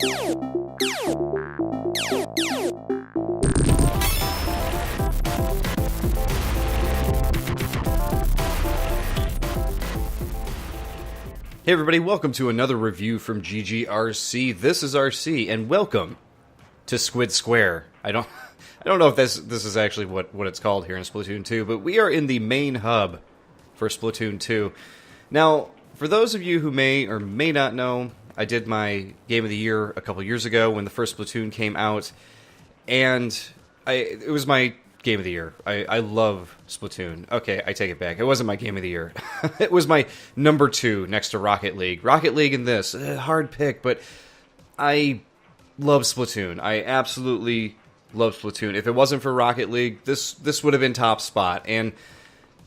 Hey everybody, welcome to another review from GGRC. This is RC, and welcome to Squid Square. I don't know if this is actually what it's called here in Splatoon 2, but we are in the main hub for Splatoon 2. Now, for those of you who may or may not know, I did my Game of the Year a couple years ago when the first Splatoon came out, and it was my Game of the Year. I love Splatoon. Okay, I take it back. It wasn't my Game of the Year. It was my number 2 next to Rocket League. Rocket League and this. Hard pick, but I love Splatoon. I absolutely love Splatoon. If it wasn't for Rocket League, this would have been top spot. And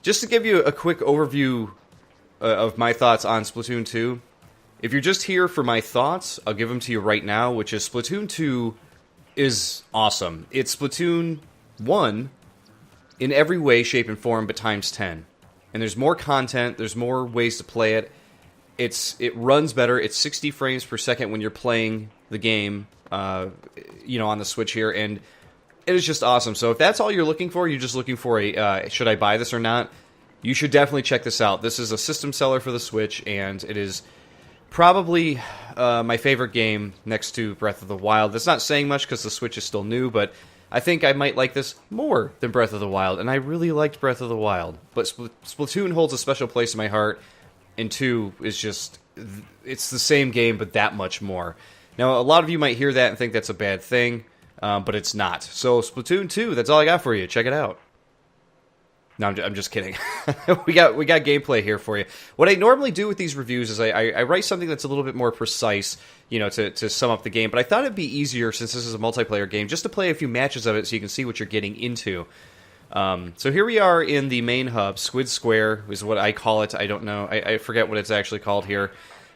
just to give you a quick overview of my thoughts on Splatoon 2, if you're just here for my thoughts, I'll give them to you right now, which is Splatoon 2 is awesome. It's Splatoon 1 in every way, shape, and form, but times 10. And there's more content, there's more ways to play it. It runs better. It's 60 frames per second when you're playing the game, on the Switch here, and it is just awesome. So if that's all you're looking for, you're just looking for a, should I buy this or not, you should definitely check this out. This is a system seller for the Switch, and it is probably my favorite game next to Breath of the Wild. That's not saying much because the Switch is still new, but I think I might like this more than Breath of the Wild, and I really liked Breath of the Wild. But Splatoon holds a special place in my heart, and 2 is just, it's the same game, but that much more. Now, a lot of you might hear that and think that's a bad thing, but it's not. So, Splatoon 2, that's all I got for you. Check it out. No, I'm just kidding. we got gameplay here for you. What I normally do with these reviews is I write something that's a little bit more precise, to sum up the game. But I thought it'd be easier, since this is a multiplayer game, just to play a few matches of it so you can see what you're getting into. So here we are in the main hub. Squid Square is what I call it. I don't know. I forget what it's actually called here.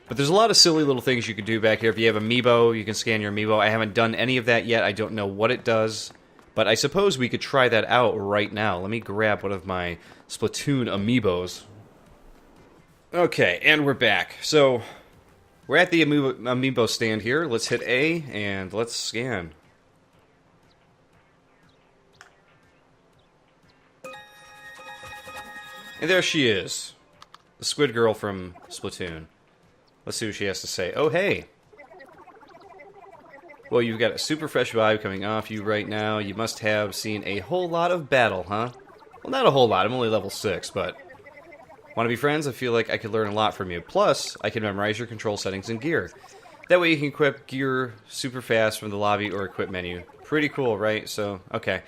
But there's a lot of silly little things you can do back here. If you have Amiibo, you can scan your Amiibo. I haven't done any of that yet. I don't know what it does. But I suppose we could try that out right now. Let me grab one of my Splatoon Amiibos. Okay, and we're back. So, we're at the Amiibo stand here. Let's hit A, and let's scan. And there she is. The Squid Girl from Splatoon. Let's see what she has to say. Oh, hey! Well, you've got a super fresh vibe coming off you right now. You must have seen a whole lot of battle, huh? Well, not a whole lot. I'm only level 6, but... Want to be friends? I feel like I could learn a lot from you. Plus, I can memorize your control settings and gear. That way you can equip gear super fast from the lobby or equip menu. Pretty cool, right? So, okay.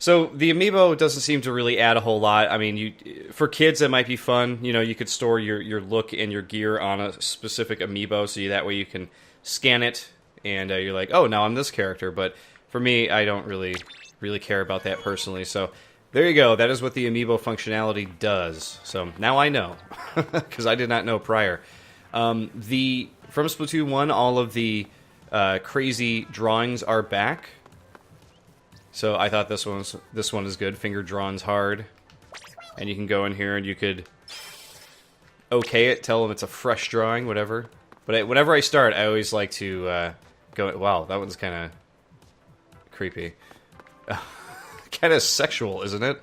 So, the Amiibo doesn't seem to really add a whole lot. I mean, for kids, that might be fun. You could store your look and your gear on a specific Amiibo, so that way you can scan it, and you're like, oh, now I'm this character. But for me, I don't really care about that personally. So there you go. That is what the Amiibo functionality does. So now I know, because I did not know prior. From Splatoon 1, all of the crazy drawings are back. So I thought this one is good. Finger drawing's hard, and you can go in here and you could okay it, tell them it's a fresh drawing, whatever. But whenever I start, I always like to go, wow, that one's kind of creepy. Kind of sexual, isn't it?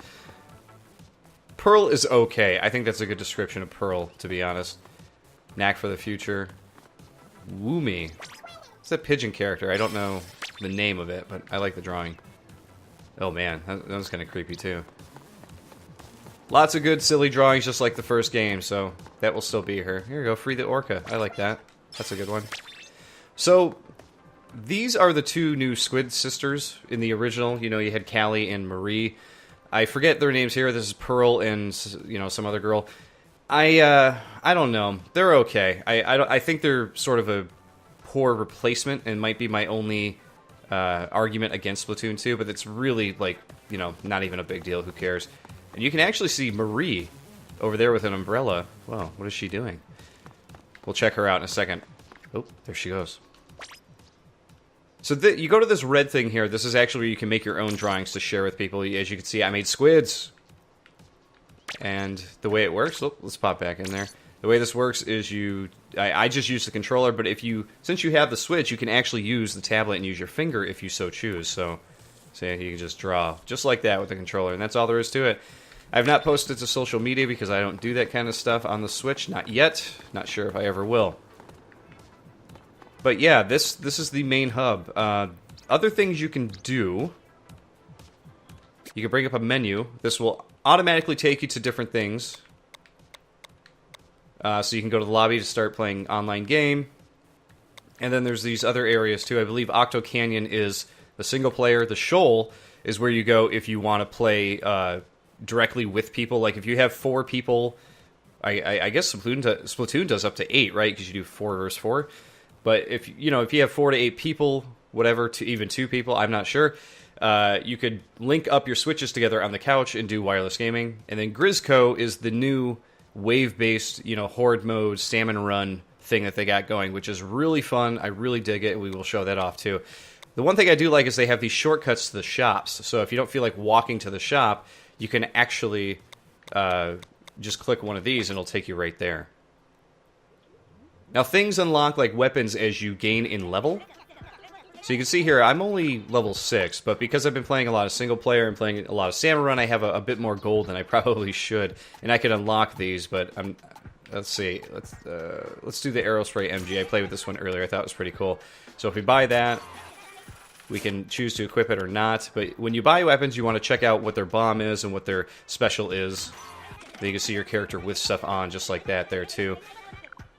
Pearl is okay. I think that's a good description of Pearl, to be honest. Knack for the future. Woomy. It's a pigeon character. I don't know the name of it, but I like the drawing. Oh man, that was kind of creepy too. Lots of good, silly drawings, just like the first game, so that will still be here. Here we go, free the orca. I like that. That's a good one. So, these are the 2 new Squid sisters in the original. You had Callie and Marie. I forget their names here. This is Pearl and, some other girl. I don't know. They're okay. I think they're sort of a poor replacement and might be my only argument against Splatoon 2, but it's really, not even a big deal. Who cares? And you can actually see Marie over there with an umbrella. Wow, what is she doing? We'll check her out in a second. Oh, there she goes. So you go to this red thing here. This is actually where you can make your own drawings to share with people. As you can see, I made squids. And the way it works, let's pop back in there. The way this works is I just use the controller, but since you have the Switch, you can actually use the tablet and use your finger if you so choose. So you can just draw just like that with the controller, and that's all there is to it. I've not posted to social media because I don't do that kind of stuff on the Switch, not yet. Not sure if I ever will. But yeah, this is the main hub. Other things you can do, you can bring up a menu. This will automatically take you to different things. So you can go to the lobby to start playing online game. And then there's these other areas too. I believe Octo Canyon is the single player. The Shoal is where you go if you want to play directly with people. Like if you have 4 people, I guess Splatoon does up to 8, right? Because you do 4 versus 4. But if you have 4 to 8 people, whatever, to even 2 people, I'm not sure. You could link up your Switches together on the couch and do wireless gaming. And then Grizzco is the new wave-based, horde mode, Salmon Run thing that they got going, which is really fun. I really dig it, and we will show that off too. The one thing I do like is they have these shortcuts to the shops. So if you don't feel like walking to the shop, you can actually just click one of these, and it'll take you right there. Now, things unlock like weapons as you gain in level. So you can see here, I'm only level 6, but because I've been playing a lot of single player and playing a lot of Salmon Run, I have a bit more gold than I probably should, and I can unlock these. But let's see, let's do the Aerospray MG. I played with this one earlier. I thought it was pretty cool. So if we buy that, we can choose to equip it or not. But when you buy weapons, you want to check out what their bomb is and what their special is. Then you can see your character with stuff on, just like that there too.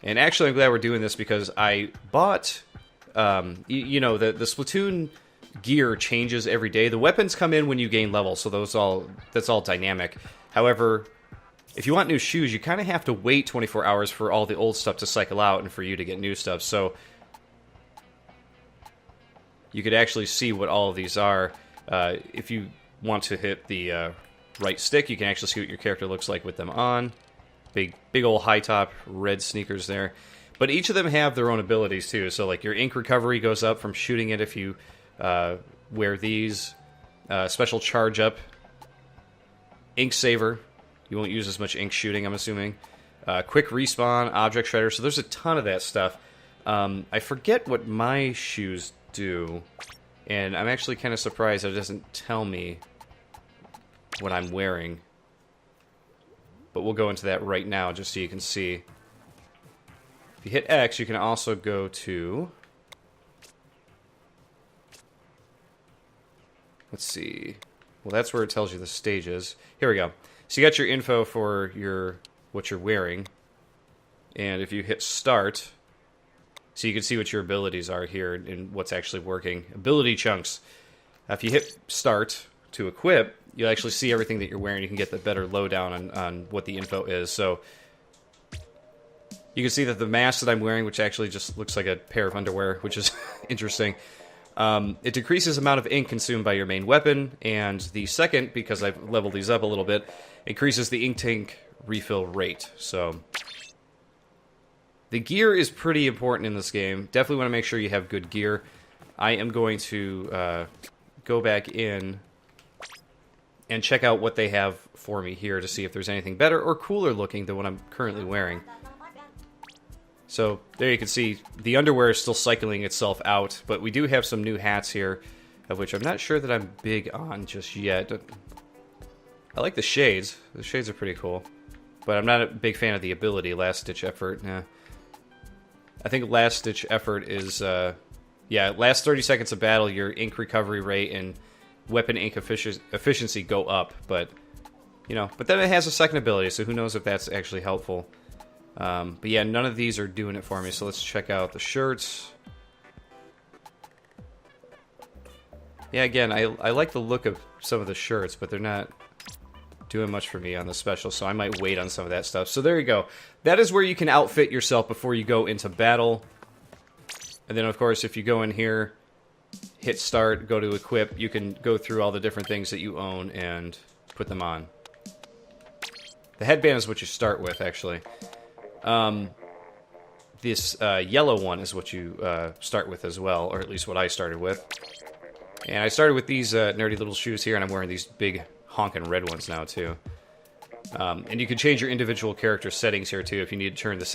And actually, I'm glad we're doing this because I bought. The Splatoon gear changes every day. The weapons come in when you gain level, so that's all dynamic. However, if you want new shoes, you kind of have to wait 24 hours for all the old stuff to cycle out and for you to get new stuff. So you could actually see what all of these are. If you want to hit the right stick, you can actually see what your character looks like with them on. Big old high top red sneakers there. But each of them have their own abilities, too. So, like, your ink recovery goes up from shooting it if you wear these. Special charge up. Ink saver. You won't use as much ink shooting, I'm assuming. Quick respawn, object shredder. So there's a ton of that stuff. I forget what my shoes do. And I'm actually kind of surprised that it doesn't tell me what I'm wearing. But we'll go into that right now just so you can see. If you hit X, you can also go to... Let's see. Well, that's where it tells you the stages. Here we go. So you got your info for what you're wearing. And if you hit Start, so you can see what your abilities are here and what's actually working. Ability chunks. If you hit Start to equip, you'll actually see everything that you're wearing. You can get the better lowdown on what the info is. So you can see that the mask that I'm wearing, which actually just looks like a pair of underwear, which is interesting, it decreases the amount of ink consumed by your main weapon, and the second, because I've leveled these up a little bit, increases the ink tank refill rate. So the gear is pretty important in this game. Definitely want to make sure you have good gear. I am going to go back in and check out what they have for me here to see if there's anything better or cooler looking than what I'm currently wearing. So there you can see the underwear is still cycling itself out, but we do have some new hats here, of which I'm not sure that I'm big on just yet. I like the shades. The shades are pretty cool, but I'm not a big fan of the ability, Last Ditch Effort. Nah. I think Last Ditch Effort is, last 30 seconds of battle, your ink recovery rate and weapon ink efficiency go up, but then it has a second ability, so who knows if that's actually helpful. But yeah, none of these are doing it for me, so let's check out the shirts. Yeah, again, I like the look of some of the shirts, but they're not doing much for me on the special, so I might wait on some of that stuff. So there you go. That is where you can outfit yourself before you go into battle. And then, of course, if you go in here, hit start, go to equip, you can go through all the different things that you own and put them on. The headband is what you start with, actually. This yellow one is what you start with as well, or at least what I started with. And I started with these nerdy little shoes here, and I'm wearing these big honking red ones now, too. And you can change your individual character settings here too if you need to turn the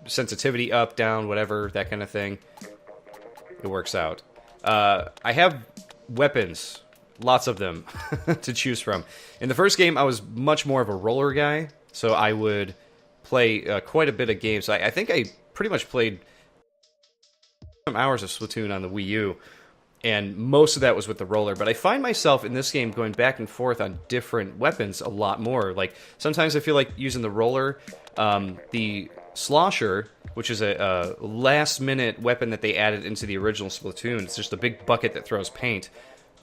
sensitivity up, down, whatever, that kind of thing. It works out. I have weapons, lots of them, to choose from. In the first game, I was much more of a roller guy, so I would play quite a bit of games. I think I pretty much played some hours of Splatoon on the Wii U, and most of that was with the roller. But I find myself in this game going back and forth on different weapons a lot more. Like, sometimes I feel like using the roller. The slosher, which is a last-minute weapon that they added into the original Splatoon. It's just a big bucket that throws paint.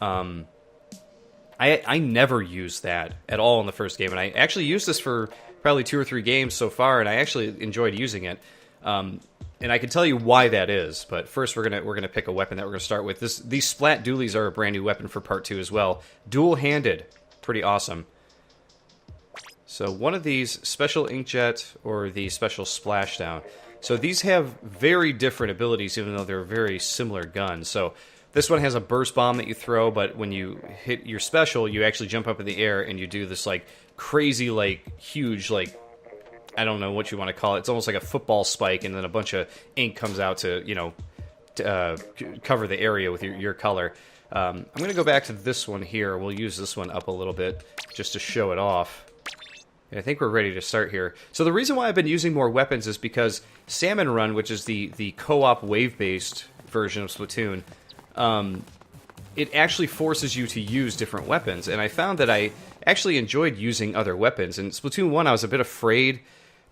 I never used that at all in the first game, and I actually used this for probably 2 or 3 games so far, and I actually enjoyed using it. And I can tell you why that is, but first we're gonna pick a weapon that we're gonna start with. These splat dualies are a brand new weapon for Part 2 as well. Dual-handed, pretty awesome. So one of these, special inkjet or the special splashdown. So these have very different abilities, even though they're very similar guns. So this one has a burst bomb that you throw, but when you hit your special, you actually jump up in the air and you do this like crazy, like huge, like, I don't know what you want to call it. It's almost like a football spike, and then a bunch of ink comes out to, you know, cover the area with your color. I'm going to go back to this one here. We'll use this one up a little bit just to show it off. And I think we're ready to start here. So the reason why I've been using more weapons is because Salmon Run, which is the co-op wave-based version of Splatoon, it actually forces you to use different weapons. And I found that I actually enjoyed using other weapons. In Splatoon 1, I was a bit afraid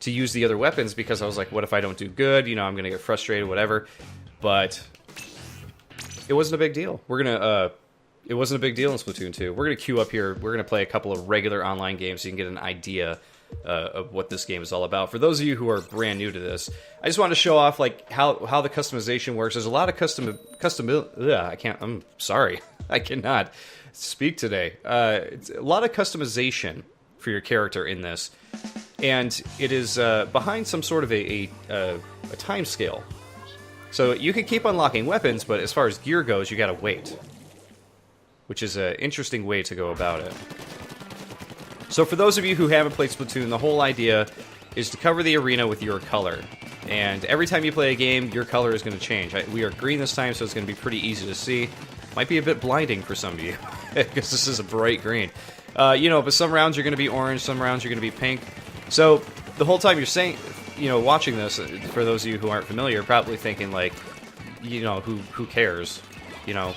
to use the other weapons because I was like, what if I don't do good? You know, I'm going to get frustrated, whatever. But it wasn't a big deal. It wasn't a big deal in Splatoon 2. We're going to queue up here. We're going to play a couple of regular online games so you can get an idea of what this game is all about. For those of you who are brand new to this, I just wanted to show off like how the customization works. There's a lot of I'm sorry. I cannot speak today. It's a lot of customization for your character in this. And it is behind some sort of a time scale. So you can keep unlocking weapons, but as far as gear goes, you gotta wait. Which is an interesting way to go about it. So for those of you who haven't played Splatoon, the whole idea is to cover the arena with your color. And every time you play a game, your color is going to change. We are green this time, so it's going to be pretty easy to see. Might be a bit blinding for some of you, because this is a bright green. You know, but some rounds are going to be orange, some rounds are going to be pink. So the whole time you're saying, you know, watching this, for those of you who aren't familiar, probably thinking like, you know, who cares? You know,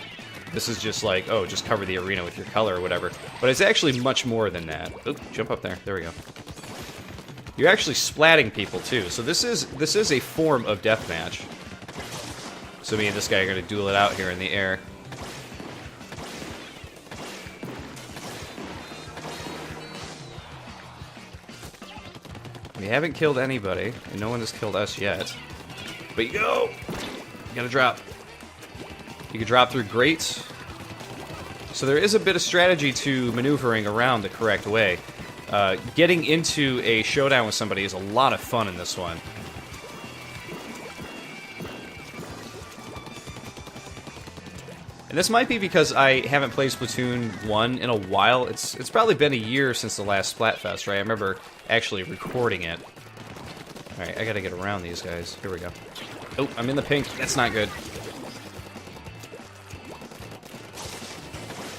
this is just like, oh, just cover the arena with your color or whatever. But it's actually much more than that. Oop, jump up there. There we go. You're actually splatting people too. So this is a form of deathmatch. So me and this guy are going to duel it out here in the air. We haven't killed anybody, and no one has killed us yet. But you go! You gotta drop. You can drop through grates. So there is a bit of strategy to maneuvering around the correct way. Getting into a showdown with somebody is a lot of fun in this one. And this might be because I haven't played Splatoon 1 in a while. It's probably been a year since the last Splatfest, right? I remember actually recording it. Alright, I gotta get around these guys. Here we go. Oh, I'm in the pink. That's not good.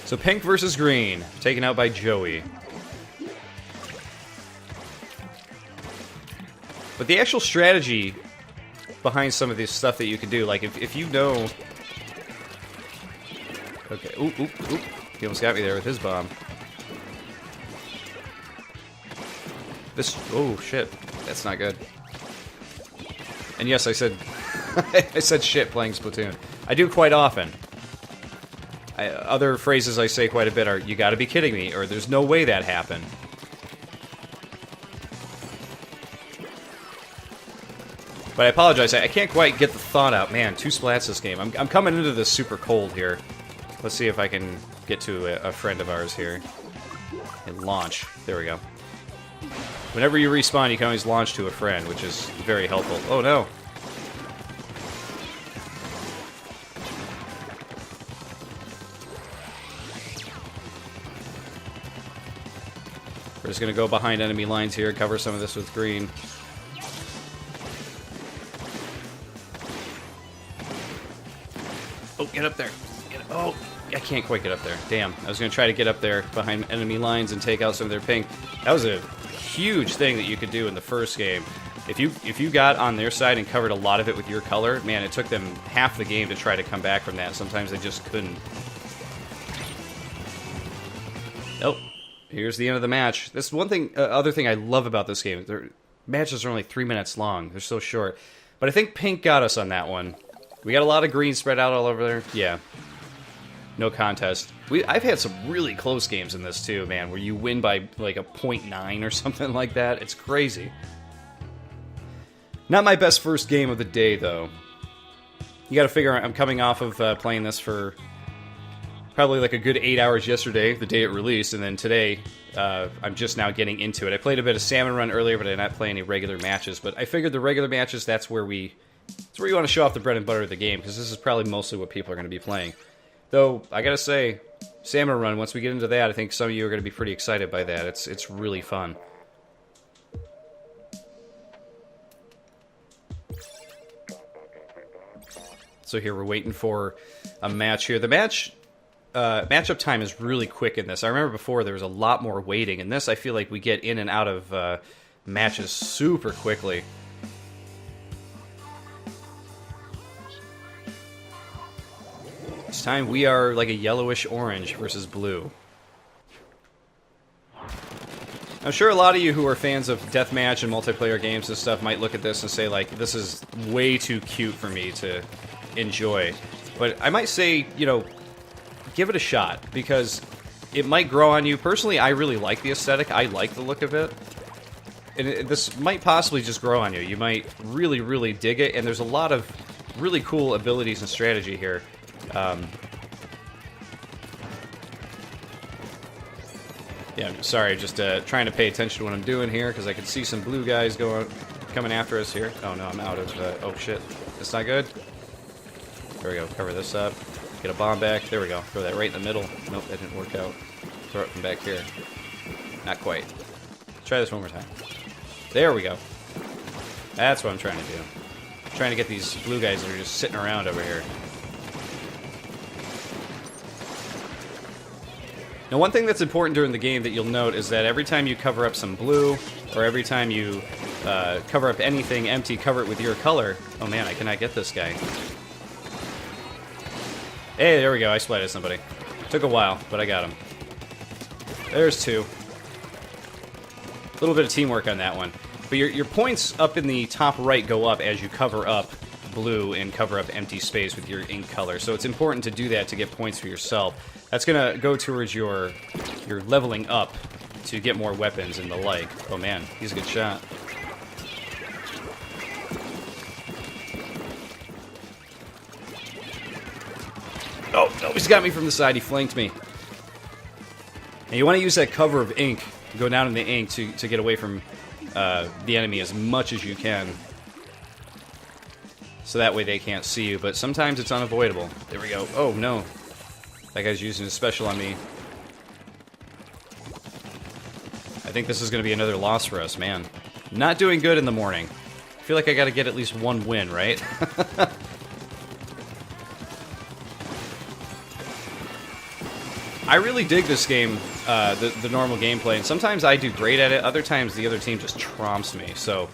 So pink versus green, taken out by Joey. But the actual strategy behind some of this stuff that you can do, like if you know... Okay, oop, oop, oop. He almost got me there with his bomb. This... Oh, shit. That's not good. And yes, I said... I said shit playing Splatoon. I do quite often. Other phrases I say quite a bit are, you gotta be kidding me, or there's no way that happened. But I apologize, I can't quite get the thought out. Man, 2 splats this game. I'm coming into this super cold here. Let's see if I can get to a friend of ours here. And launch. There we go. Whenever you respawn, you can always launch to a friend, which is very helpful. Oh no! just going to go behind enemy lines here, cover some of this with green. Oh, get up there. Oh, I can't quite get up there. Damn. I was going to try to get up there behind enemy lines and take out some of their ping. That was a huge thing that you could do in the first game. If you got on their side and covered a lot of it with your color, man, it took them half the game to try to come back from that. Sometimes they just couldn't. Nope. Here's the end of the match. This is one thing, other thing I love about this game. Their matches are only 3 minutes long. They're so short. But I think pink got us on that one. We got a lot of green spread out all over there. Yeah. No contest. I've had some really close games in this too, man, where you win by like a 0.9 or something like that. It's crazy. Not my best first game of the day, though. You gotta figure I'm coming off of playing this for probably like a good 8 hours yesterday, the day it released, and then today I'm just now getting into it. I played a bit of Salmon Run earlier, but I did not play any regular matches. But I figured the regular matches, that's where you want to show off the bread and butter of the game, because this is probably mostly what people are going to be playing. Though, I gotta say, Salmon Run, once we get into that, I think some of you are going to be pretty excited by that. It's really fun. So here we're waiting for a match here. The matchup time is really quick in this. I remember before there was a lot more waiting. In this, I feel like we get in and out of matches super quickly. This time we are like a yellowish orange versus blue. I'm sure a lot of you who are fans of deathmatch and multiplayer games and stuff might look at this and say, like, this is way too cute for me to enjoy. But I might say, you know, give it a shot, because it might grow on you. Personally, I really like the aesthetic. I like the look of it. And this might possibly just grow on you. You might really, really dig it, and there's a lot of really cool abilities and strategy here. Yeah, I'm sorry, just trying to pay attention to what I'm doing here, because I can see some blue guys coming after us here. Oh no, I'm out of, oh shit. That's not good. There we go, cover this up. Get a bomb back, there we go. Throw that right in the middle. Nope, that didn't work out. Throw it from back here. Not quite. Try this one more time. There we go. That's what I'm trying to do. I'm trying to get these blue guys that are just sitting around over here. Now, one thing that's important during the game that you'll note is that every time you cover up some blue, or every time you cover up anything empty, cover it with your color. Oh man, I cannot get this guy. Hey, there we go, I splatted somebody. Took a while, but I got him. There's two. A little bit of teamwork on that one. But your points up in the top right go up as you cover up blue and cover up empty space with your ink color. So it's important to do that to get points for yourself. That's going to go towards your leveling up to get more weapons and the like. Oh man, he's a good shot. Oh, no, he's got me from the side. He flanked me. And you want to use that cover of ink, go down in the ink to get away from the enemy as much as you can. So that way they can't see you, but sometimes it's unavoidable. There we go. Oh, no. That guy's using his special on me. I think this is going to be another loss for us, man. Not doing good in the morning. I feel like I got to get at least one win, right? I really dig this game, the normal gameplay, and sometimes I do great at it, other times the other team just tromps me, so...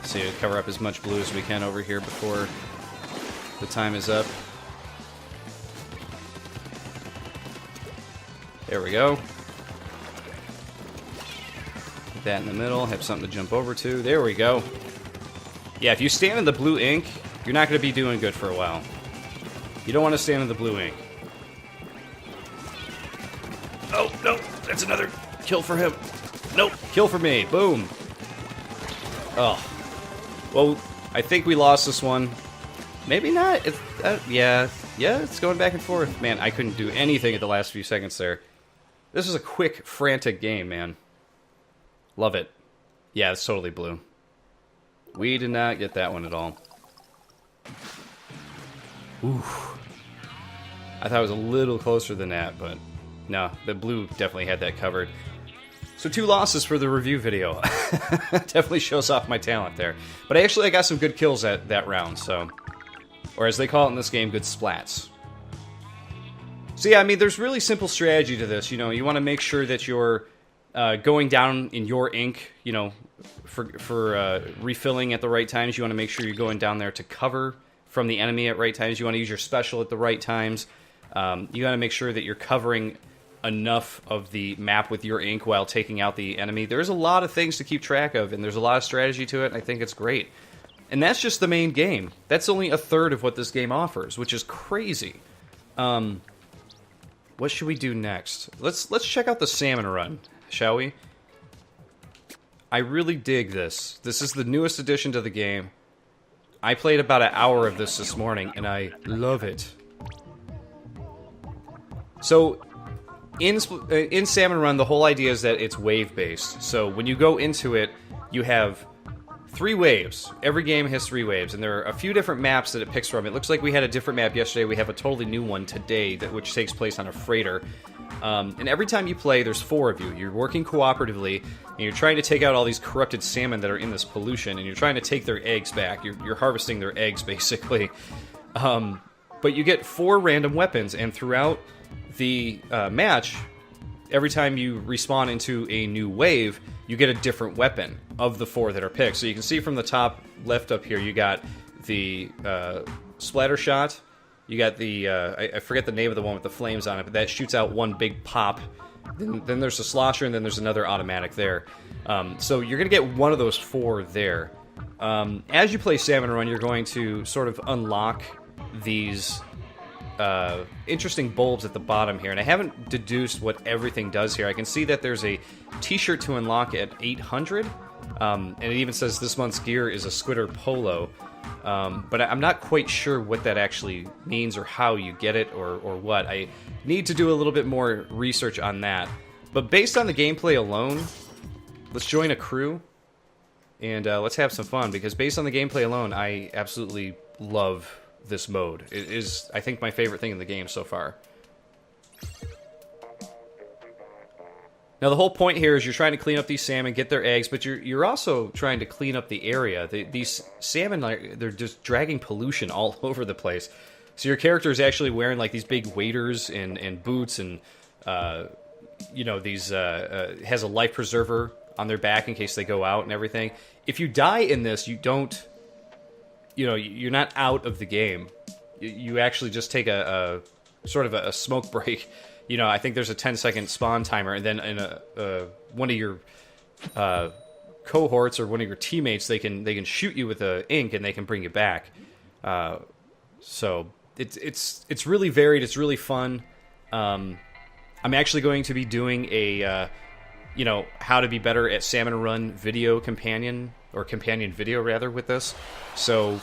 See, cover up as much blue as we can over here before the time is up. There we go. Put that in the middle, have something to jump over to. There we go. Yeah, if you stand in the blue ink, you're not going to be doing good for a while. You don't want to stand in the blue ink. Oh, no, that's another kill for him. Nope, kill for me. Boom. Oh. Well, I think we lost this one. Maybe not. It's, yeah, it's going back and forth. Man, I couldn't do anything at the last few seconds there. This is a quick, frantic game, man. Love it. Yeah, it's totally blue. We did not get that one at all. Ooh. I thought it was a little closer than that, but no, the blue definitely had that covered. So 2 losses for the review video. Definitely shows off my talent there. But I got some good kills at that round, so... Or as they call it in this game, good splats. So yeah, I mean, there's really simple strategy to this. You know, you want to make sure that you're going down in your ink, you know, for refilling at the right times. You want to make sure you're going down there to cover from the enemy at right times. You want to use your special at the right times. You got to make sure that you're covering enough of the map with your ink while taking out the enemy. There's a lot of things to keep track of, and there's a lot of strategy to it, and I think it's great. And that's just the main game. That's only a third of what this game offers, which is crazy. What should we do next? Let's check out the Salmon Run, shall we? I really dig this. This is the newest addition to the game. I played about an hour of this morning, and I love it. So, in Salmon Run, the whole idea is that it's wave-based. So when you go into it, you have 3 waves. Every game has 3 waves, and there are a few different maps that it picks from. It looks like we had a different map yesterday. We have a totally new one today, which takes place on a freighter. And every time you play, there's 4 of you. You're working cooperatively, and you're trying to take out all these corrupted salmon that are in this pollution, and you're trying to take their eggs back. You're harvesting their eggs, basically. But you get 4 random weapons, and throughout the match, every time you respawn into a new wave, you get a different weapon of the 4 that are picked. So you can see from the top left up here, you got the splatter shot. You got the, I forget the name of the one with the flames on it, but that shoots out one big pop. Then there's the slosher, and then there's another automatic there. So you're going to get one of those 4 there. As you play Salmon Run, you're going to sort of unlock these interesting bulbs at the bottom here, and I haven't deduced what everything does here. I can see that there's a t-shirt to unlock at 800, and it even says this month's gear is a Squitter Polo, but I'm not quite sure what that actually means or how you get it or what. I need to do a little bit more research on that, but based on the gameplay alone, let's join a crew, and let's have some fun, because based on the gameplay alone, I absolutely love this mode. It is, I think, my favorite thing in the game so far. Now, the whole point here is you're trying to clean up these salmon, get their eggs, but you're also trying to clean up the area. These salmon, they're just dragging pollution all over the place. So your character is actually wearing like these big waders and boots, and you know, these has a life preserver on their back in case they go out and everything. If you die in this, you don't. You know, you're not out of the game. You actually just take a sort of a smoke break. You know, I think there's a 10-second spawn timer, and then in one of your cohorts or one of your teammates, they can shoot you with the ink, and they can bring you back. So it's really varied. It's really fun. I'm actually going to be doing a you know, how to be better at Salmon Run video companion video rather with this. So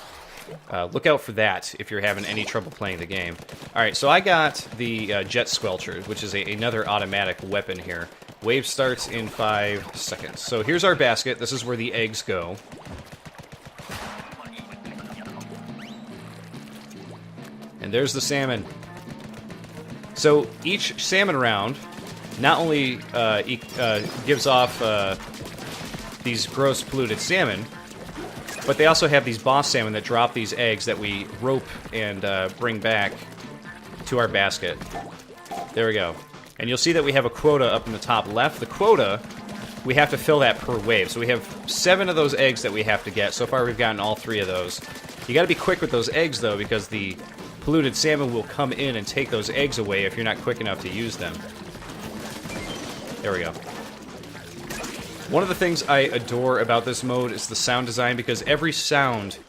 look out for that if you're having any trouble playing the game. Alright, so I got the Jet Squelcher, which is another automatic weapon here. Wave starts in 5 seconds. So here's our basket. This is where the eggs go. And there's the salmon. So each salmon round not only gives off these gross polluted salmon, but they also have these boss salmon that drop these eggs that we rope and bring back to our basket. There we go. And you'll see that we have a quota up in the top left. The quota, we have to fill that per wave. So we have 7 of those eggs that we have to get. So far we've gotten all 3 of those. You gotta be quick with those eggs though, because the polluted salmon will come in and take those eggs away if you're not quick enough to use them. There we go. One of the things I adore about this mode is the sound design, because every sound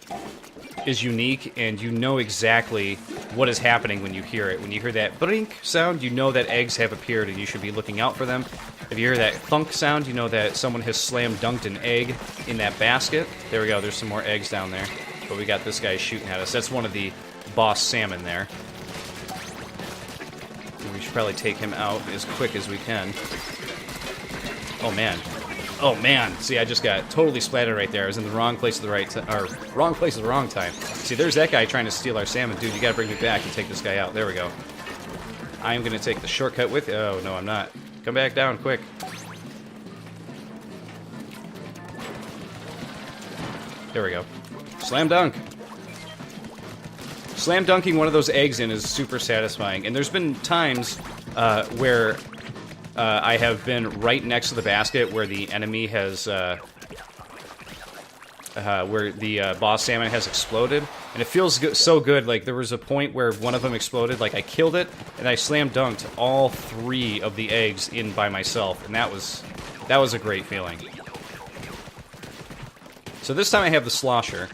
is unique and you know exactly what is happening when you hear it. When you hear that brink sound, you know that eggs have appeared and you should be looking out for them. If you hear that thunk sound, you know that someone has slam dunked an egg in that basket. There we go, there's some more eggs down there. But we got this guy shooting at us. That's one of the boss salmon there. We should probably take him out as quick as we can. Oh man. Oh man. See, I just got totally splattered right there. I was in the wrong place at the right time, or wrong place at the wrong time. See, there's that guy trying to steal our salmon. Dude, you gotta bring me back and take this guy out. There we go. I'm going to take the shortcut with... Oh, no, I'm not. Come back down, quick. There we go. Slam dunk. Slam dunking one of those eggs in is super satisfying. And there's been times where I have been right next to the basket where the enemy has... where the boss salmon has exploded, and it feels so good. Like, there was a point where one of them exploded, like I killed it, and I slam dunked all 3 of the eggs in by myself, and that was a great feeling. So this time I have the slosher,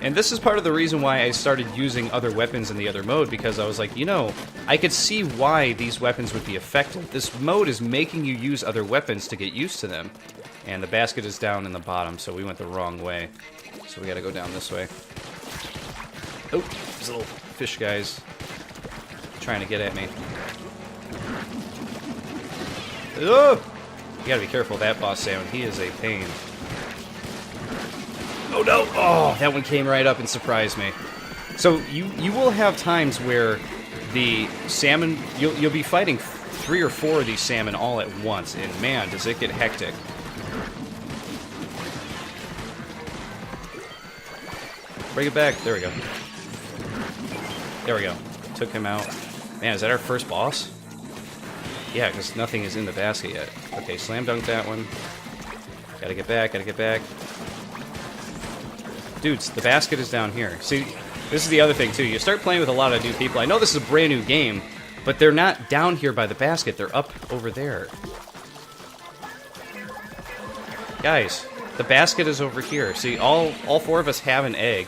and this is part of the reason why I started using other weapons in the other mode, because I was like, you know, I could see why these weapons would be effective. This mode is making you use other weapons to get used to them. And the basket is down in the bottom, so we went the wrong way. So we gotta go down this way. Oh, these little fish guys trying to get at me. Oh! You gotta be careful of that boss salmon. He is a pain. Oh no! Oh, that one came right up and surprised me. So you will have times where the salmon... You'll be fighting 3 or 4 of these salmon all at once, and man, does it get hectic. Bring it back. There we go. There we go. Took him out. Man, is that our first boss? Yeah, because nothing is in the basket yet. Okay, slam dunk that one. Gotta get back, gotta get back. Dudes, the basket is down here. See, this is the other thing, too. You start playing with a lot of new people. I know this is a brand new game, but they're not down here by the basket. They're up over there. Guys, the basket is over here. See, all 4 of us have an egg,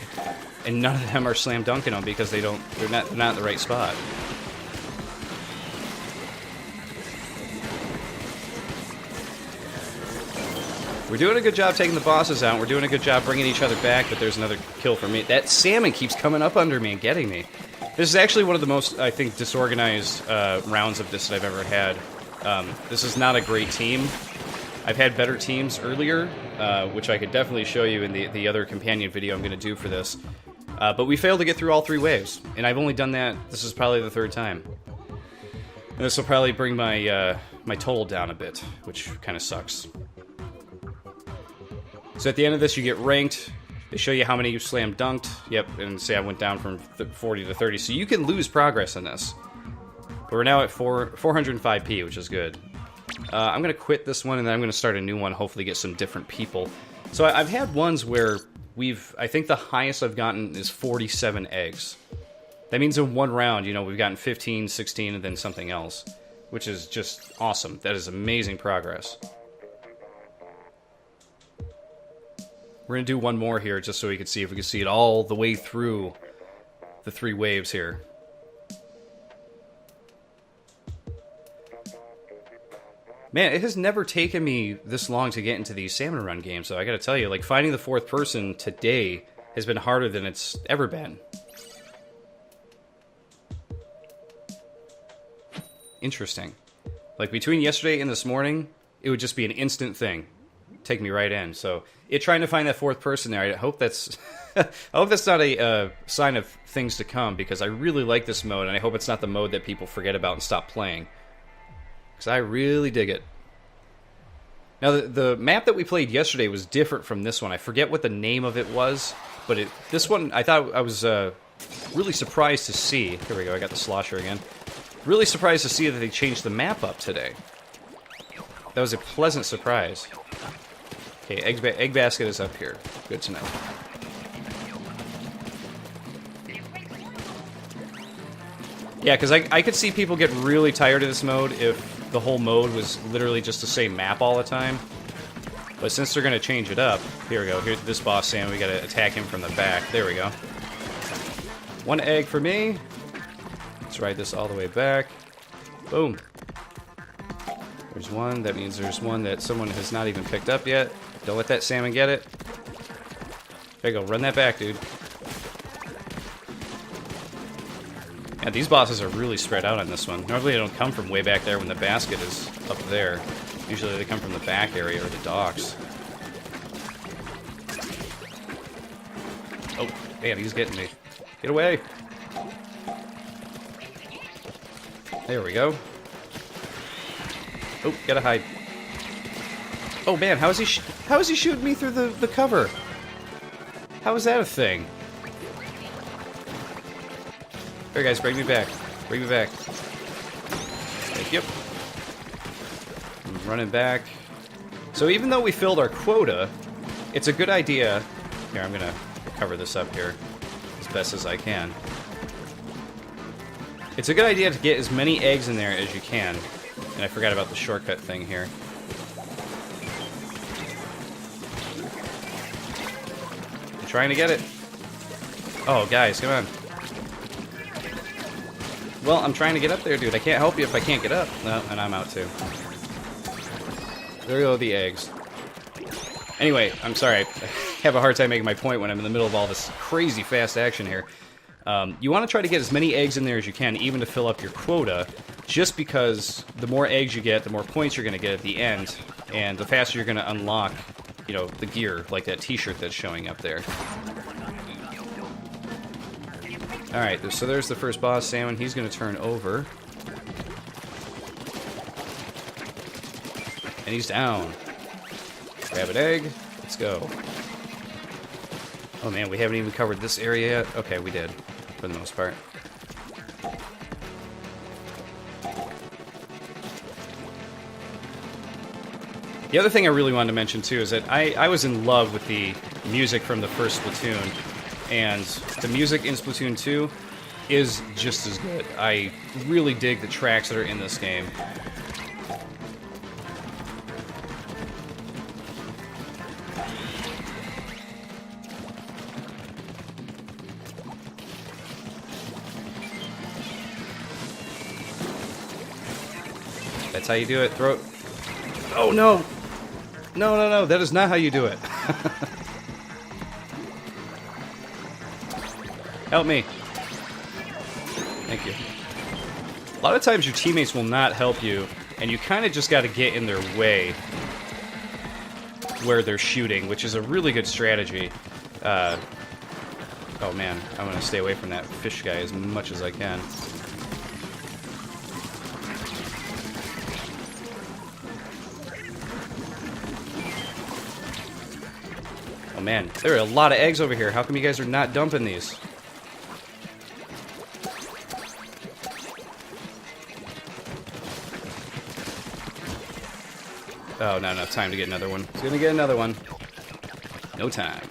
and none of them are slam dunking them because they're not in the right spot. We're doing a good job taking the bosses out. We're doing a good job bringing each other back, but there's another kill for me. That salmon keeps coming up under me and getting me. This is actually one of the most, I think, disorganized rounds of this that I've ever had. This is not a great team. I've had better teams earlier, which I could definitely show you in the other companion video I'm going to do for this. But we failed to get through all 3 waves, and I've only done that, this is probably the 3rd time. And this will probably bring my, my total down a bit, which kind of sucks. So at the end of this, you get ranked. They show you how many you slam dunked. Yep, and say I went down from 40 to 30. So you can lose progress in this. But we're now at 405p, which is good. I'm going to quit this one, and then I'm going to start a new one, hopefully get some different people. So I've had ones where I think the highest I've gotten is 47 eggs. That means in one round, you know, we've gotten 15, 16, and then something else. Which is just awesome. That is amazing progress. We're going to do one more here, just so we can see if we can see it all the way through the 3 waves here. Man, it has never taken me this long to get into these Salmon Run games, so I gotta tell you, like, finding the 4th person today has been harder than it's ever been. Interesting. Like, between yesterday and this morning, it would just be an instant thing. Take me right in. So, trying to find that 4th person there, I hope that's... I hope that's not a sign of things to come, because I really like this mode, and I hope it's not the mode that people forget about and stop playing. Because I really dig it. Now, the map that we played yesterday was different from this one. I forget what the name of it was, but this one, I thought I was really surprised to see. Here we go, I got the slosher again. Really surprised to see that they changed the map up today. That was a pleasant surprise. Okay, egg basket is up here. Good to know. Yeah, because I could see people get really tired of this mode if the whole mode was literally just the same map all the time. But since they're going to change it up, here we go. Here's this boss Sam. We got to attack him from the back. There we go. 1 egg for me. Let's ride this all the way back. Boom. There's 1. That means there's 1 that someone has not even picked up yet. Don't let that salmon get it. There you go. Run that back, dude. Yeah, these bosses are really spread out on this one. Normally they don't come from way back there when the basket is up there. Usually they come from the back area or the docks. Oh, man, he's getting me. Get away! There we go. Oh, gotta hide. Oh man, how is he shooting me through the cover? How is that a thing? Here, guys, bring me back. Bring me back. Thank you. I'm running back. So even though we filled our quota, it's a good idea. Here, I'm gonna cover this up here as best as I can. It's a good idea to get as many eggs in there as you can. And I forgot about the shortcut thing here. I'm trying to get it. Oh, guys, come on. Well, I'm trying to get up there, dude. I can't help you if I can't get up. No, and I'm out too. There go the eggs. Anyway, I'm sorry. I have a hard time making my point when I'm in the middle of all this crazy fast action here. You want to try to get as many eggs in there as you can, even to fill up your quota, just because the more eggs you get, the more points you're going to get at the end, and the faster you're going to unlock, you know, the gear, like that t-shirt that's showing up there. Alright, so there's the first boss, Salmon. He's going to turn over. And he's down. Grab an egg. Let's go. Oh man, we haven't even covered this area yet. Okay, we did, for the most part. The other thing I really wanted to mention too is that I was in love with the music from the first Splatoon. And the music in Splatoon 2 is just as good. I really dig the tracks that are in this game. That's how you do it. Throw it. Oh, no! No, no, no. That is not how you do it. Help me. Thank you. A lot of times your teammates will not help you, and you kind of just got to get in their way where they're shooting, which is a really good strategy. Oh man, I'm going to stay away from that fish guy as much as I can. Oh man, there are a lot of eggs over here. How come you guys are not dumping these? Oh, not enough time to get another one. He's gonna get another one. No time.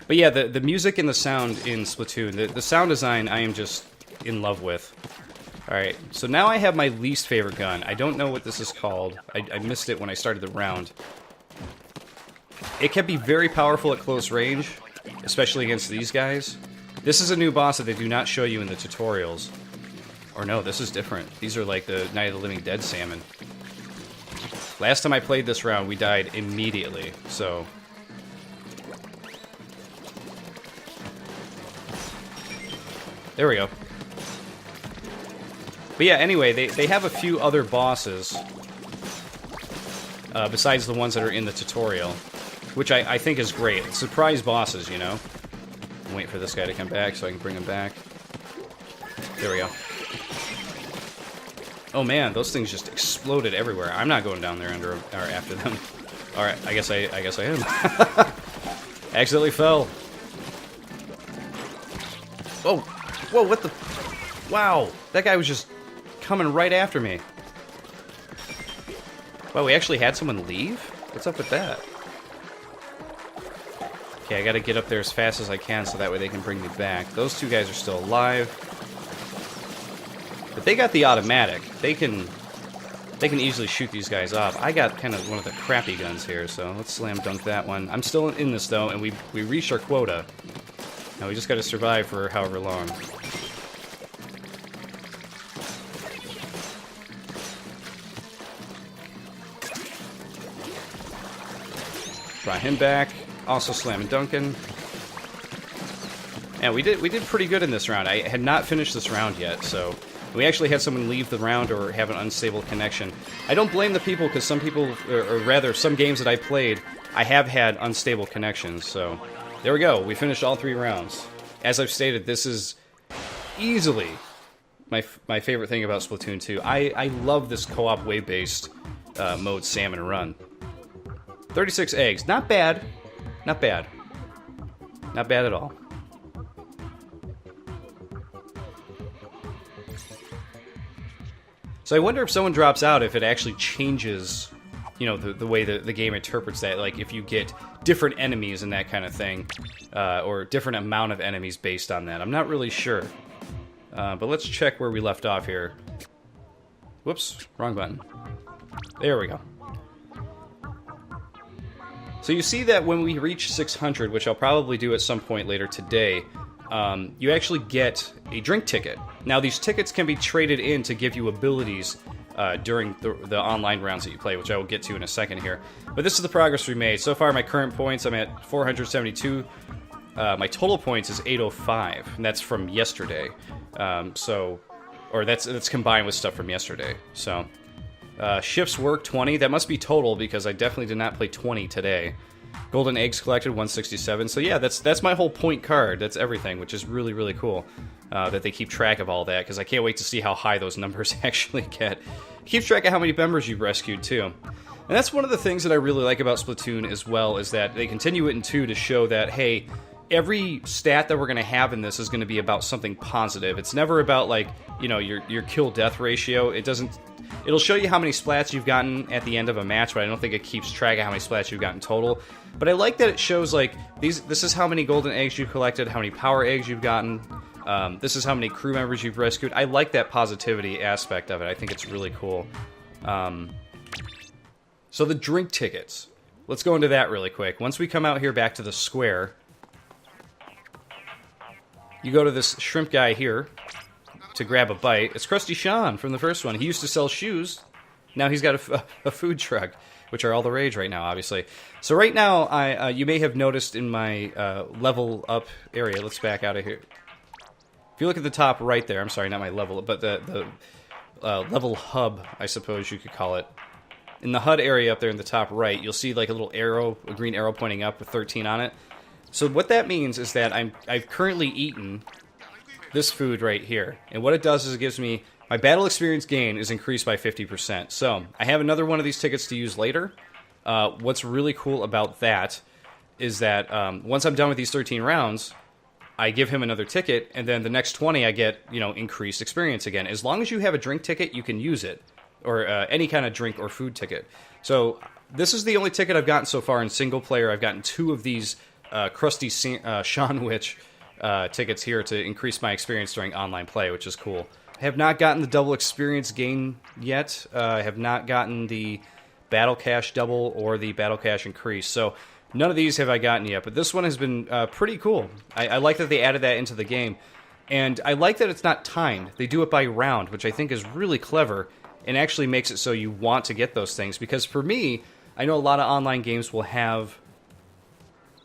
But yeah, the music and the sound in Splatoon, the sound design I am just in love with. Alright, so now I have my least favorite gun. I don't know what this is called. I missed it when I started the round. It can be very powerful at close range, especially against these guys. This is a new boss that they do not show you in the tutorials. Or no, this is different. These are like the Night of the Living Dead salmon. Last time I played this round, we died immediately, so... There we go. But yeah, anyway, they have a few other bosses, besides the ones that are in the tutorial, which I think is great. Surprise bosses, you know? I'm waiting for this guy to come back so I can bring him back. There we go. Oh man, those things just exploded everywhere. I'm not going down there or after them. Alright, I guess I am. Accidentally fell. Whoa! Whoa, what the... Wow! That guy was just coming right after me. Wow, we actually had someone leave? What's up with that? Okay, I gotta get up there as fast as I can so that way they can bring me back. Those two guys are still alive. But they got the automatic. They can easily shoot these guys off. I got kind of one of the crappy guns here, so let's slam dunk that one. I'm still in this though, and we reached our quota. Now we just gotta survive for however long. Brought him back. Also slamming Duncan. And we did pretty good in this round. I had not finished this round yet, so we actually had someone leave the round or have an unstable connection. I don't blame the people, because some people, or rather, some games that I played, I have had unstable connections, so... There we go, we finished all 3 rounds. As I've stated, this is easily my favorite thing about Splatoon 2. I love this co-op wave-based mode, Salmon Run. 36 eggs. Not bad. Not bad. Not bad at all. So I wonder if someone drops out, if it actually changes, you know, the way the game interprets that. Like, if you get different enemies and that kind of thing, or different amount of enemies based on that. I'm not really sure. But let's check where we left off here. Whoops, wrong button. There we go. So you see that when we reach 600, which I'll probably do at some point later today, you actually get a drink ticket. Now, these tickets can be traded in to give you abilities during the online rounds that you play, which I will get to in a second here. But this is the progress we made. So far, my current points, I'm at 472. My total points is 805, and that's from yesterday. Or that's combined with stuff from yesterday. So, shifts work 20. That must be total because I definitely did not play 20 today. Golden eggs collected 167. So yeah, that's my whole point card. That's everything, which is really, really cool that they keep track of all that, because I can't wait to see how high those numbers actually get. It keeps track of how many members you've rescued too. And that's one of the things that I really like about Splatoon as well, is that they continue it in 2 to show that, hey, every stat that we're going to have in this is going to be about something positive. It's never about, like, you know, your kill-death ratio. It'll show you how many splats you've gotten at the end of a match, but I don't think it keeps track of how many splats you've gotten total. But I like that it shows, like, this is how many golden eggs you've collected, how many power eggs you've gotten, this is how many crew members you've rescued. I like that positivity aspect of it. I think it's really cool. So the drink tickets. Let's go into that really quick. Once we come out here back to the square, you go to this shrimp guy here to grab a bite. It's Krusty Sean from the first one. He used to sell shoes. Now he's got a food truck, which are all the rage right now, obviously. So right now, you may have noticed in my level up area. Let's back out of here. If you look at the top right there, I'm sorry, not my level, but the level hub, I suppose you could call it. In the HUD area up there in the top right, you'll see like a little arrow, a green arrow pointing up with 13 on it. So what that means is that I've currently eaten this food right here. And what it does is it gives me, my battle experience gain is increased by 50%. So I have another one of these tickets to use later. What's really cool about that is that once I'm done with these 13 rounds, I give him another ticket, and then the next 20 I get, you know, increased experience again. As long as you have a drink ticket, you can use it. Or any kind of drink or food ticket. So this is the only ticket I've gotten so far in single player. I've gotten 2 of these Krusty Seanwich tickets here to increase my experience during online play, which is cool. I have not gotten the double experience gain yet. I have not gotten the Battle Cash double or the Battle Cash increase. So none of these have I gotten yet, but this one has been pretty cool. I like that they added that into the game. And I like that it's not timed. They do it by round, which I think is really clever, and actually makes it so you want to get those things. Because for me, I know a lot of online games will have,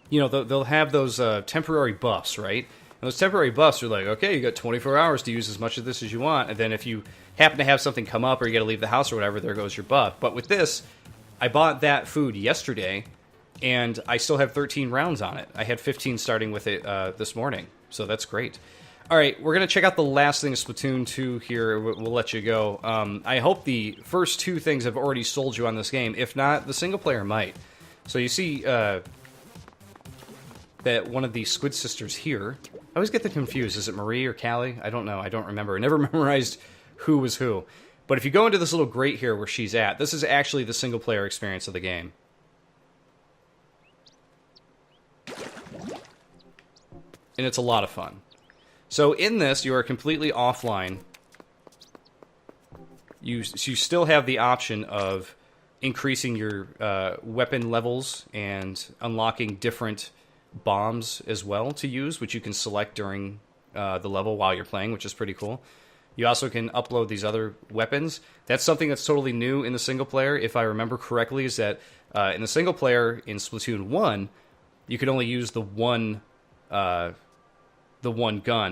you know, they'll have those temporary buffs, right? And those temporary buffs are like, okay, you got 24 hours to use as much of this as you want, and then if you happen to have something come up or you got to leave the house or whatever, there goes your buff. But with this, I bought that food yesterday, and I still have 13 rounds on it. I had 15 starting with it this morning, so that's great. All right, we're going to check out the last thing of Splatoon 2 here. We'll let you go. I hope the first 2 things have already sold you on this game. If not, the single player might. So you see that one of the Squid Sisters here... I always get them confused. Is it Marie or Callie? I don't know. I don't remember. I never memorized who was who. But if you go into this little grate here where she's at, this is actually the single player experience of the game. And it's a lot of fun. So in this, you are completely offline. You still have the option of increasing your weapon levels and unlocking different bombs as well to use, which you can select during the level while you're playing, which is pretty cool. You also can upload these other weapons. That's something that's totally new in the single player, if I remember correctly, is that in the single player in Splatoon 1, you could only use the one gun.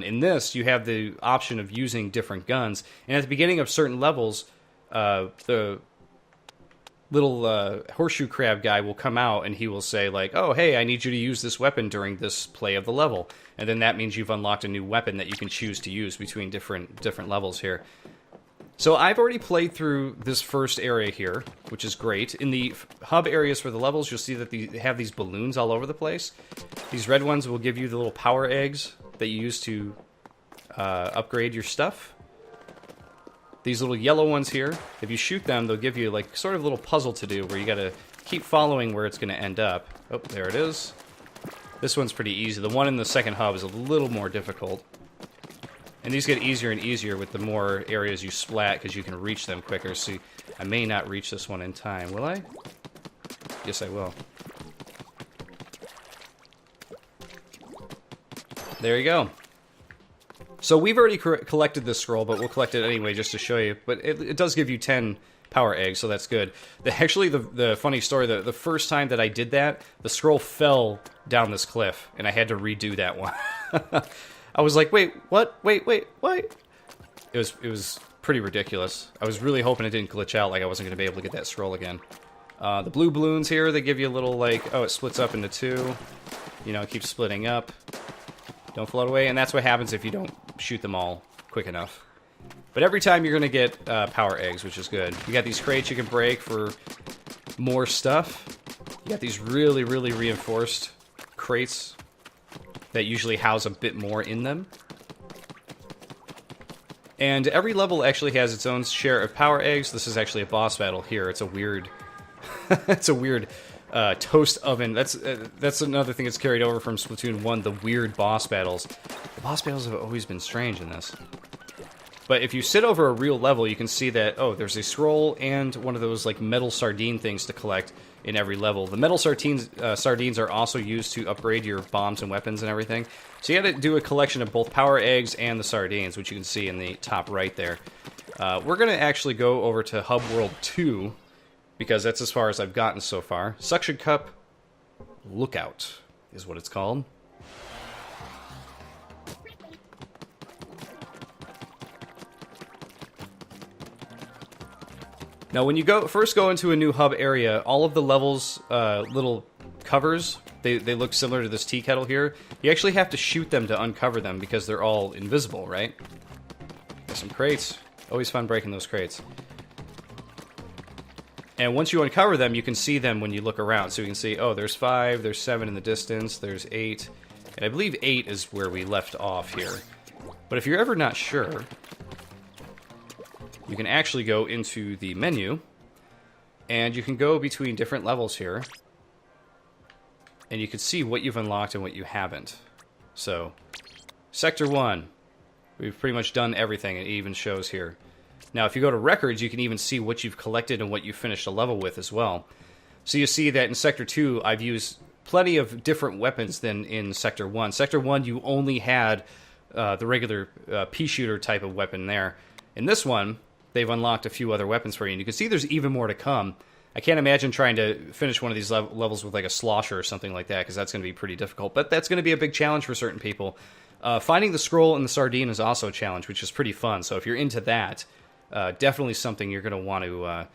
In this, you have the option of using different guns, and at the beginning of certain levels, the little horseshoe crab guy will come out and he will say like, oh, hey, I need you to use this weapon during this play of the level. And then that means you've unlocked a new weapon that you can choose to use between different levels here. So I've already played through this first area here, which is great. In the hub areas for the levels, you'll see that they have these balloons all over the place. These red ones will give you the little power eggs that you use to upgrade your stuff. These little yellow ones here, if you shoot them, they'll give you like sort of a little puzzle to do where you gotta keep following where it's gonna end up. Oh, there it is. This one's pretty easy. The one in the second hub is a little more difficult. And these get easier and easier with the more areas you splat because you can reach them quicker. See, I may not reach this one in time. Will I? Yes, I will. There you go. So we've already collected this scroll, but we'll collect it anyway just to show you. But it does give you 10 power eggs, so that's good. Actually, the funny story, the first time that I did that, the scroll fell down this cliff, and I had to redo that one. I was like, wait, what? Wait, what? It was pretty ridiculous. I was really hoping it didn't glitch out, like I wasn't going to be able to get that scroll again. The blue balloons here, they give you a little, like, oh, it splits up into 2. You know, it keeps splitting up. Don't float away, and that's what happens if you don't shoot them all quick enough. But every time you're going to get power eggs, which is good. You got these crates you can break for more stuff. You got these really, really reinforced crates that usually house a bit more in them. And every level actually has its own share of power eggs. This is actually a boss battle here. It's a weird... it's a weird... toast oven. That's another thing that's carried over from Splatoon 1, the weird boss battles. The boss battles have always been strange in this. But if you sit over a real level, you can see that, oh, there's a scroll and one of those like metal sardine things to collect in every level. The metal sardines are also used to upgrade your bombs and weapons and everything. So you got to do a collection of both power eggs and the sardines, which you can see in the top right there. We're going to actually go over to Hub World 2, because that's as far as I've gotten so far. Suction Cup Lookout is what it's called. Now, when you first go into a new hub area, all of the levels' little covers, they look similar to this tea kettle here. You actually have to shoot them to uncover them because they're all invisible, right? Got some crates. Always fun breaking those crates. And once you uncover them, you can see them when you look around. So you can see, oh, there's 5, there's 7 in the distance, there's 8. And I believe 8 is where we left off here. But if you're ever not sure, you can actually go into the menu, and you can go between different levels here, and you can see what you've unlocked and what you haven't. So, Sector 1, we've pretty much done everything, it even shows here. Now, if you go to records, you can even see what you've collected and what you finished a level with as well. So you see that in Sector 2, I've used plenty of different weapons than in Sector 1. Sector 1, you only had the regular pea shooter type of weapon there. In this one, they've unlocked a few other weapons for you, and you can see there's even more to come. I can't imagine trying to finish one of these levels with like a slosher or something like that, because that's going to be pretty difficult. But that's going to be a big challenge for certain people. Finding the scroll and the sardine is also a challenge, which is pretty fun. So if you're into that... definitely something you're going to want to,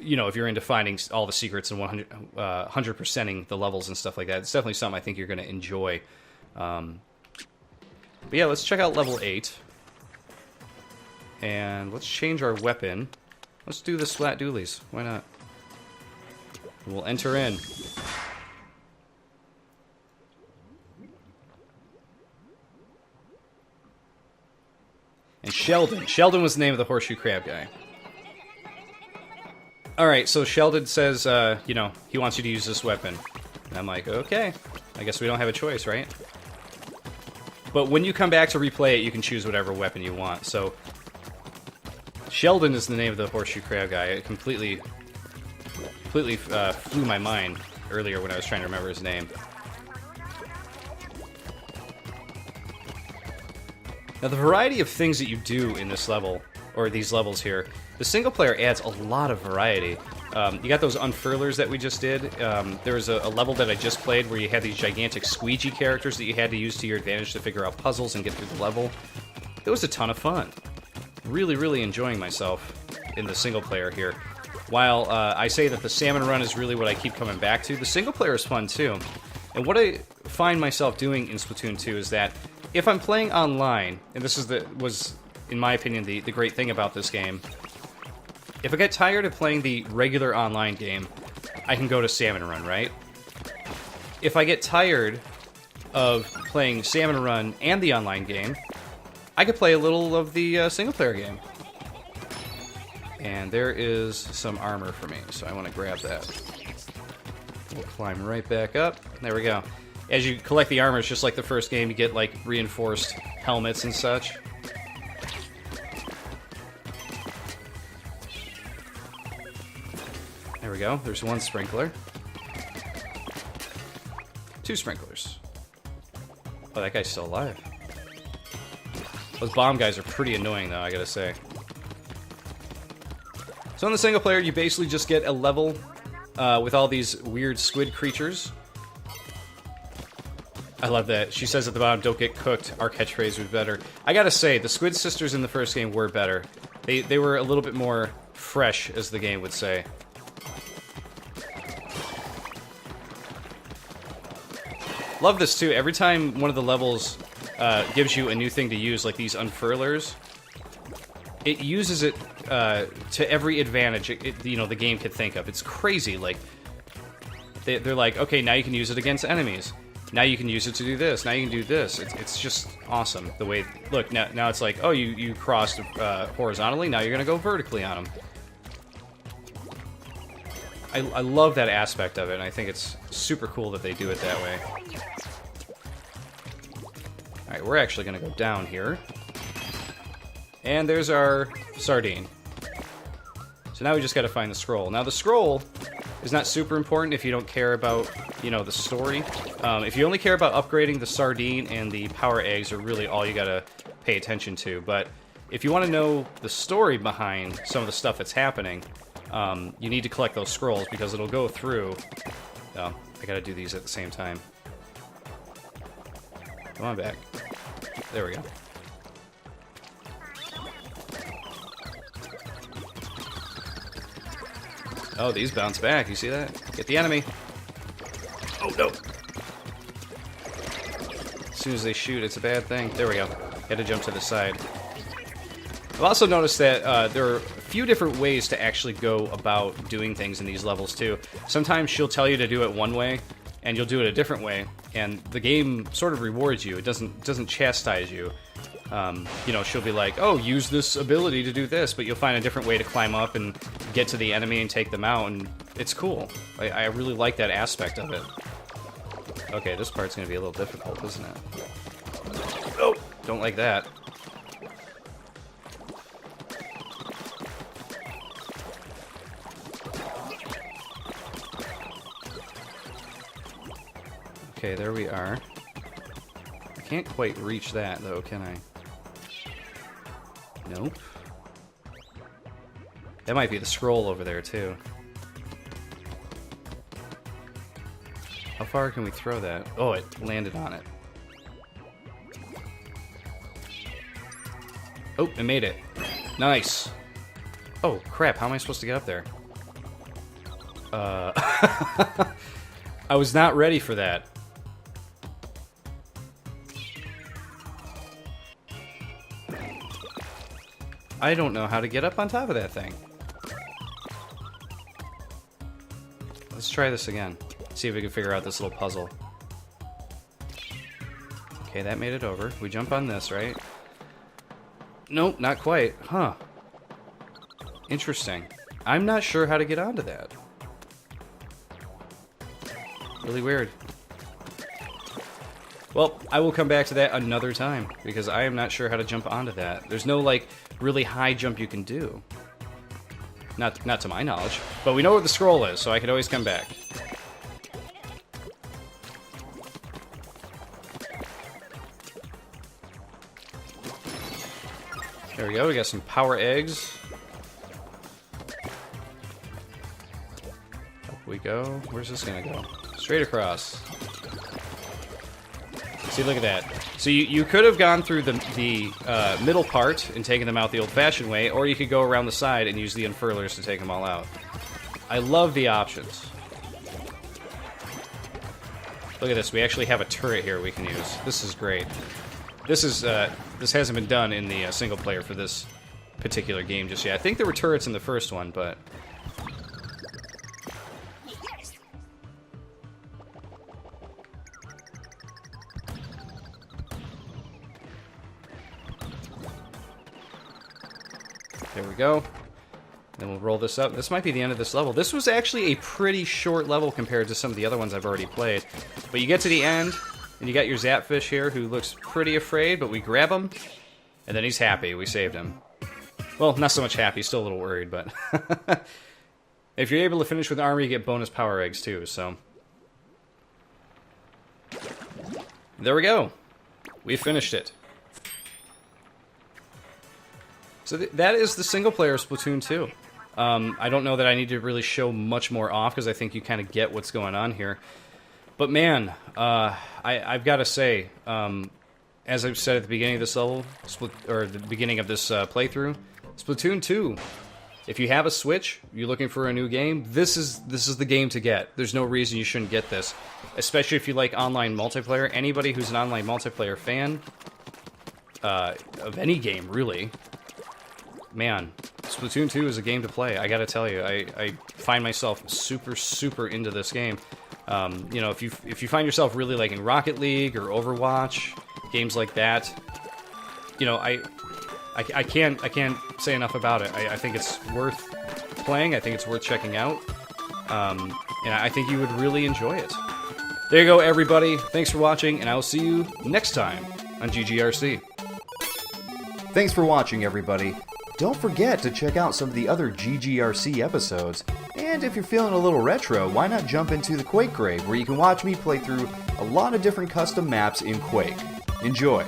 you know, if you're into finding all the secrets and 100%ing the levels and stuff like that, it's definitely something I think you're going to enjoy. But yeah, let's check out level 8. And let's change our weapon. Let's do the Splat Doolies. Why not? We'll enter in. And Sheldon. Sheldon was the name of the horseshoe crab guy. Alright, so Sheldon says, you know, he wants you to use this weapon. And I'm like, okay. I guess we don't have a choice, right? But when you come back to replay it, you can choose whatever weapon you want. So, Sheldon is the name of the horseshoe crab guy. It completely flew my mind earlier when I was trying to remember his name. Now, the variety of things that you do in this level, or these levels here, the single player adds a lot of variety. You got those unfurlers that we just did. There was a level that I just played where you had these gigantic squeegee characters that you had to use to your advantage to figure out puzzles and get through the level. It was a ton of fun. Really, really enjoying myself in the single player here. while I say that the Salmon Run is really what I keep coming back to, the single player is fun too. And what I find myself doing in Splatoon 2 is that if I'm playing online, and this is was, in my opinion, the great thing about this game, if I get tired of playing the regular online game, I can go to Salmon Run, right? If I get tired of playing Salmon Run and the online game, I could play a little of the single-player game. And there is some armor for me, so I want to grab that. We'll climb right back up. There we go. As you collect the armor, it's just like the first game, you get, like, reinforced helmets and such. There we go. There's one sprinkler. 2 sprinklers. Oh, that guy's still alive. Those bomb guys are pretty annoying, though, I gotta say. So in the single player, you basically just get a level with all these weird squid creatures. I love that. She says at the bottom, "Don't get cooked." Our catchphrase was better. I gotta say, the Squid Sisters in the first game were better. They were a little bit more fresh, as the game would say. Love this too. Every time one of the levels gives you a new thing to use, like these unfurlers, it uses it to every advantage the game could think of. It's crazy. Like they're like, okay, now you can use it against enemies. Now you can use it to do this. Now you can do this. It's just awesome. The way look now it's like, oh, you crossed horizontally. Now you're gonna go vertically on them. I love that aspect of it, and I think it's super cool that they do it that way. Alright, we're actually going to go down here. And there's our sardine. So now we just got to find the scroll. Now the scroll is not super important if you don't care about, the story. If you only care about upgrading the sardine and the power eggs are really all you got to pay attention to. But if you want to know the story behind some of the stuff that's happening, you need to collect those scrolls because it'll go through. Oh, I gotta do these at the same time. Come on back. There we go. Oh, these bounce back. You see that? Get the enemy. Oh, no. As soon as they shoot, it's a bad thing. There we go. Had to jump to the side. I've also noticed that there are a few different ways to actually go about doing things in these levels, too. Sometimes she'll tell you to do it one way, and you'll do it a different way, and the game sort of rewards you. It doesn't chastise you. She'll be like, oh, use this ability to do this, but you'll find a different way to climb up and get to the enemy and take them out, and it's cool. I really like that aspect of it. Okay, this part's going to be a little difficult, isn't it? Oh, don't like that. Okay, there we are. I can't quite reach that, though, can I? Nope. That might be the scroll over there, too. How far can we throw that? Oh, it landed on it. Oh, it made it. Nice. Oh, crap, how am I supposed to get up there? I was not ready for that. I don't know how to get up on top of that thing. Let's try this again. See if we can figure out this little puzzle. Okay, that made it over. We jump on this, right? Nope, not quite. Huh. Interesting. I'm not sure how to get onto that. Really weird. Well, I will come back to that another time, because I am not sure how to jump onto that. There's no, like, really high jump you can do. Not to my knowledge. But we know where the scroll is, so I can always come back. There we go, we got some power eggs. Up we go. Where's this gonna go? Straight across. See, look at that. So you could have gone through the middle part and taken them out the old-fashioned way, or you could go around the side and use the unfurlers to take them all out. I love the options. Look at this. We actually have a turret here we can use. This is great. This hasn't been done in the single player for this particular game just yet. I think there were turrets in the first one, but... There we go. Then we'll roll this up. This might be the end of this level. This was actually a pretty short level compared to some of the other ones I've already played. But you get to the end, and you got your Zapfish here, who looks pretty afraid, but we grab him, and then he's happy. We saved him. Well, not so much happy. Still a little worried, but... if you're able to finish with armor, you get bonus power eggs, too, so... There we go. We finished it. So that is the single-player Splatoon 2. I don't know that I need to really show much more off, because I think you kind of get what's going on here. But man, I've got to say, as I've said at the beginning of this level, or the beginning of this playthrough, Splatoon 2, if you have a Switch, you're looking for a new game, this is the game to get. There's no reason you shouldn't get this, especially if you like online multiplayer. Anybody who's an online multiplayer fan of any game, really, man, Splatoon 2 is a game to play. I gotta tell you, I find myself super into this game. You know, if you find yourself really liking Rocket League or Overwatch, games like that, you know, I can't say enough about it. I think it's worth playing. I think it's worth checking out. And I think you would really enjoy it. There you go, everybody. Thanks for watching, and I will see you next time on GGRC. Thanks for watching, everybody. Don't forget to check out some of the other GGRC episodes. And if you're feeling a little retro, why not jump into the Quake grave, where you can watch me play through a lot of different custom maps in Quake. Enjoy!